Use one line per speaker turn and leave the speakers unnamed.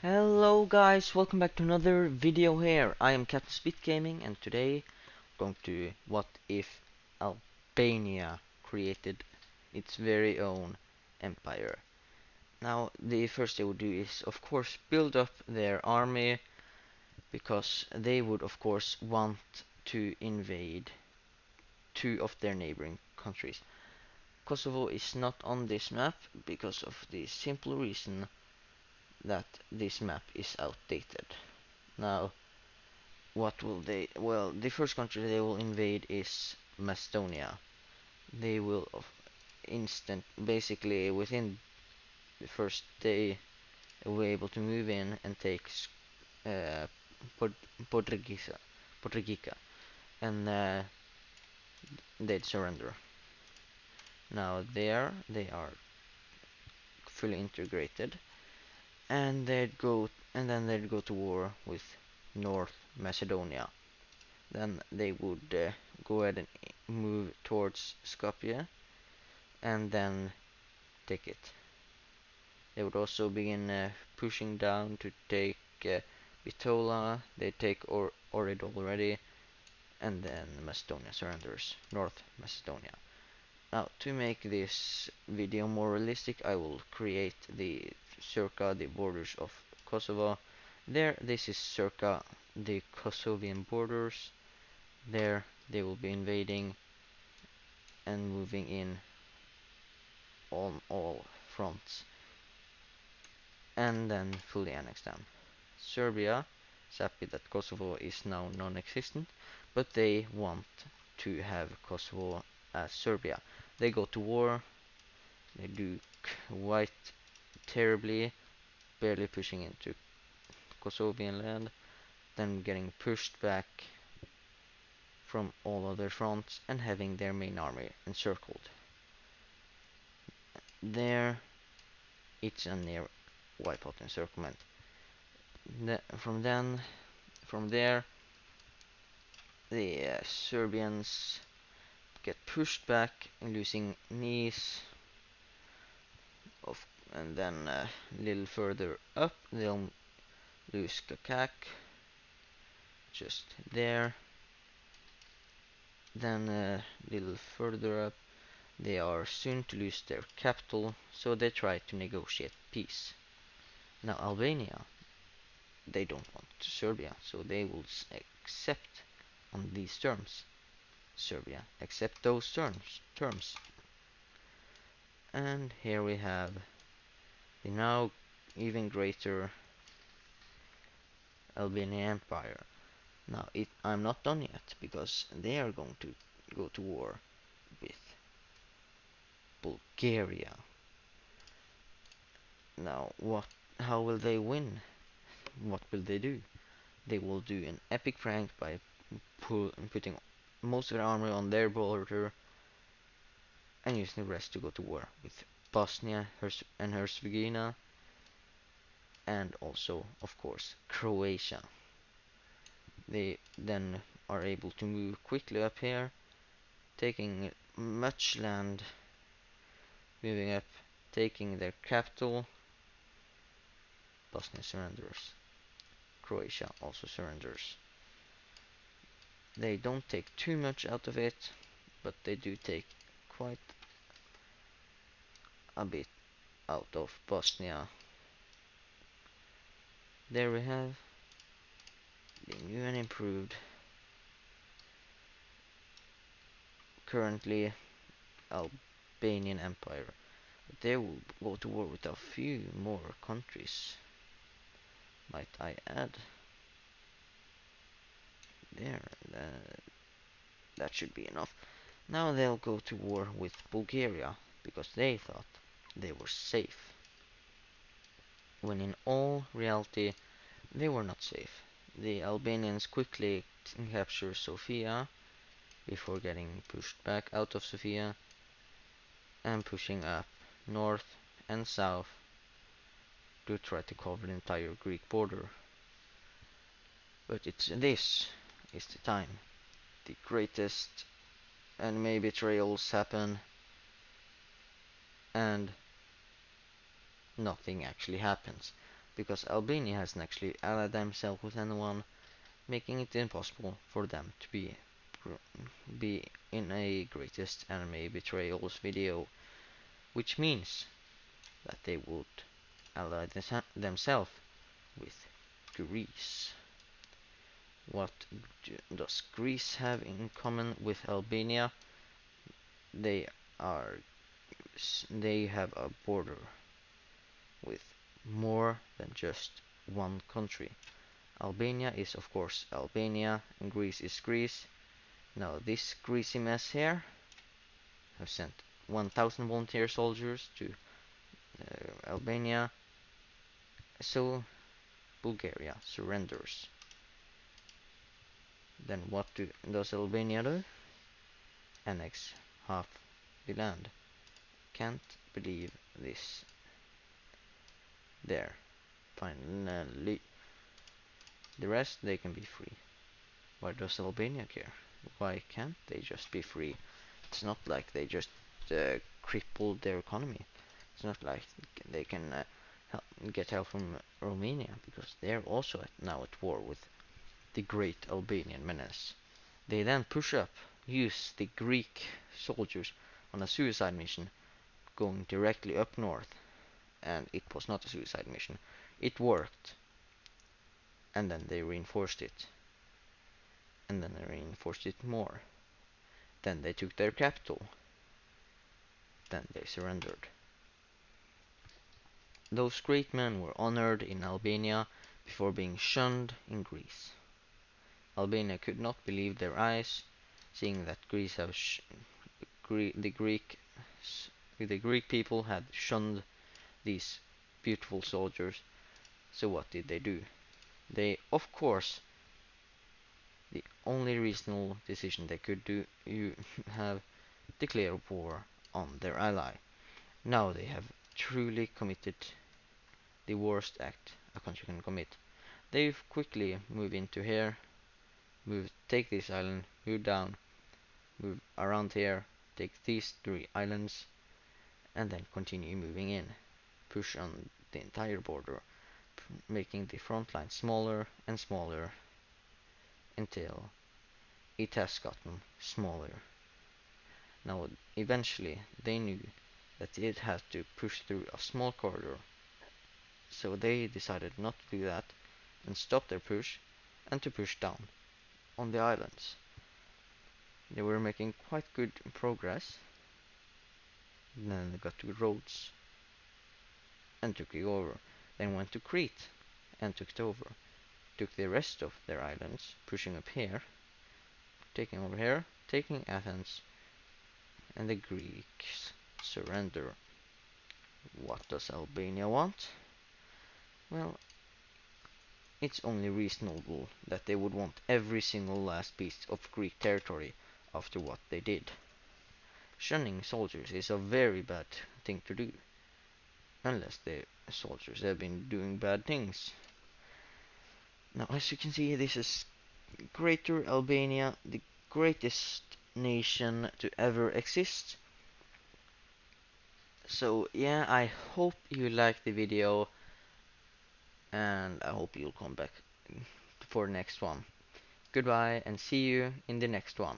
Hello guys, welcome back to another video here. I am Captain Speed Gaming and today we're going to what if Albania created its very own empire. Now the first they would do is of course build up their army because they would of course want to invade two of their neighboring countries. Kosovo is not on this map because of the simple reason that this map is outdated. Now, what will they? Well, the first country they will invade is Macedonia. They will basically within the first day, will be able to move in and take uh, Pod Podrigica, and they'd surrender. Now there they are fully integrated, and then they'd go to war with North Macedonia. Then they would go ahead and move towards Skopje and then take it. They would also begin pushing down to take Bitola. They take Ohrid already, and then Macedonia surrenders, North Macedonia. Now, to make this video more realistic, I will create the borders of Kosovo. There, this is circa the Kosovian borders. There, they will be invading and moving in on all fronts, and then fully annex them. Serbia is happy that Kosovo is now non-existent, but they want to have Kosovo as Serbia. They go to war, they do quite terribly, barely pushing into Kosovian land, then getting pushed back from all other fronts and having their main army encircled. There, it's a near wipeout encirclement. From there, the Serbians get pushed back, losing Nice, and then a little further up they'll lose Kakak, just there. Then a little further up they are soon to lose their capital, so they try to negotiate peace. Now Albania, they don't want Serbia, so they will accept on these terms. Serbia accept those terms. And here we have the now even greater Albanian Empire. Now I'm not done yet because they are going to go to war with Bulgaria. Now how will they win? What will they do? They will do an epic prank by putting most of their army on their border and using the rest to go to war with Bosnia and Herzegovina, and also of course Croatia. They then are able to move quickly up here, taking much land, moving up, taking their capital. Bosnia surrenders. Croatia also surrenders. They don't take too much out of it, but they do take quite a bit out of Bosnia. There we have the new and improved, currently Albanian Empire. They will go to war with a few more countries, might I add. There, that should be enough. Now they'll go to war with Bulgaria because they thought they were safe, when in all reality they were not safe. The Albanians quickly capture Sofia before getting pushed back out of Sofia and pushing up north and south to try to cover the entire Greek border. But this is the time the greatest enemy betrayals happen and nothing actually happens, because Albania hasn't actually allied themselves with anyone, making it impossible for them to be in a greatest enemy betrayals video, which means that they would ally themselves with Greece. What does Greece have in common with Albania? They are they have a border with more than just one country. Albania is of course Albania and Greece is Greece. Now this greasy mess here have sent 1,000 volunteer soldiers to Albania, so Bulgaria surrenders. Then what does Albania do? Annex half the land. Can't believe this. There. Finally. The rest, they can be free. Why does Albania care? Why can't they just be free? It's not like they just crippled their economy. It's not like they can get help from Romania, because they're also now at war with the great Albanian menace. They then push up, use the Greek soldiers on a suicide mission, going directly up north, and it was not a suicide mission. It worked, and then they reinforced it, and then they reinforced it more. Then they took their capital, then they surrendered. Those great men were honored in Albania before being shunned in Greece. Albania could not believe their eyes, seeing that Greece have the Greek people had shunned these beautiful soldiers. So what did they do? They, of course, the only reasonable decision they could do, you have declared war on their ally. Now they have truly committed the worst act a country can commit. They quickly move into here, take this island, move down, move around here, take these 3 islands, and then continue moving in. Push on the entire border, making the front line smaller and smaller until it has gotten smaller. Now, eventually, they knew that it had to push through a small corridor, so they decided not to do that and stop their push and to push down on the islands. They were making quite good progress. Then they got to Rhodes and took it over. Then went to Crete and took it over. Took the rest of their islands, pushing up here, taking over here, taking Athens, and the Greeks surrender. What does Albania want? Well, it's only reasonable that they would want every single last piece of Greek territory after what they did. Shunning soldiers is a very bad thing to do, unless the soldiers have been doing bad things. Now, as you can see, this is Greater Albania, the greatest nation to ever exist. So yeah, I hope you liked the video, and I hope you'll come back for the next one. Goodbye, and see you in the next one.